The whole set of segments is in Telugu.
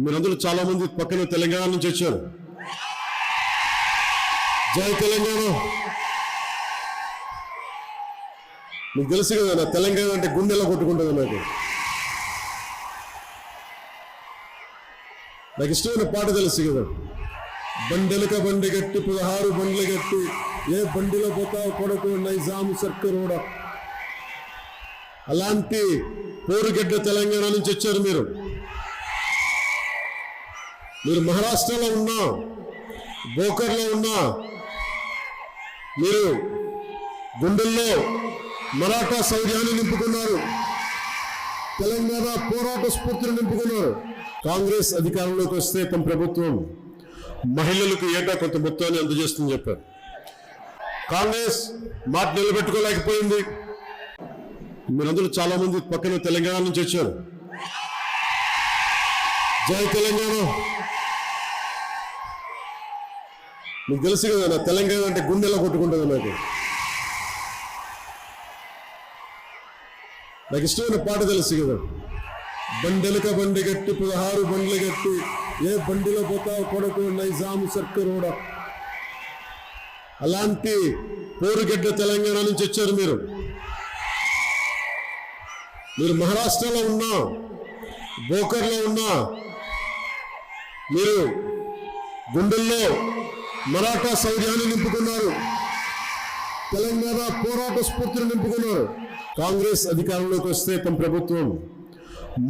మీరందరూ చాలా మంది పక్కన తెలంగాణ నుంచి వచ్చారు. జై తెలంగాణ. మీకు తెలుసు కదా, నా తెలంగాణ అంటే గుండెలా కొట్టుకుంటుంది. నాకు ఇష్టమైన పాట తెలుసు కదా, బండెలక బండి గట్టి 16 బండ్లు గట్టి ఏ బండిలో పోతావు కొడుకు నైజాం సర్కరోడ. అలాంటి పోరుగడ్డ తెలంగాణ నుంచి వచ్చారు మీరు. మీరు మహారాష్ట్రలో ఉన్నా, బోకర్లో ఉన్నా, మీరు గుండెల్లో మరాఠా శౌర్యాన్ని నింపుకున్నారు, తెలంగాణ పోరాట స్ఫూర్తిని నింపుకున్నారు. కాంగ్రెస్ అధికారంలోకి వస్తే తమ ప్రభుత్వం మహిళలకు ఏటా కొంత మొత్తాన్ని అందజేస్తుందని చెప్పారు. కాంగ్రెస్ మాట నిలబెట్టుకోలేకపోయింది. మీరందరూ చాలా మంది పక్కన తెలంగాణ నుంచి వచ్చారు. జై తెలంగాణ. మీకు తెలుసు కదా, నా తెలంగాణ అంటే గుండెలా కొట్టుకుంటుంది. నాకు ఇష్టమైన పాట తెలుసు కదా, బండెలక బండి గట్టి 16 బండ్లు గట్టి ఏ బండిలో పోతావు కొడుకు నైజాం సర్కరోడ. అలాంటి పోరుగడ్డ తెలంగాణ నుంచి వచ్చారు మీరు. మీరు మహారాష్ట్రలో ఉన్నా, బోకర్లో ఉన్నా, మీరు గుండెల్లో మరాఠా శౌర్యాన్ని నింపుకున్నారు, తెలంగాణ పోరాట స్ఫూర్తిని నింపుకున్నారు. కాంగ్రెస్ అధికారంలోకి వస్తే తమ ప్రభుత్వం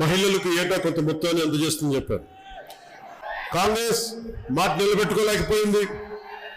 మహిళలకు ఏటా కొంత మొత్తాన్ని అందజేస్తుందని చెప్పారు. కాంగ్రెస్ మాట నిలబెట్టుకోలేకపోయింది.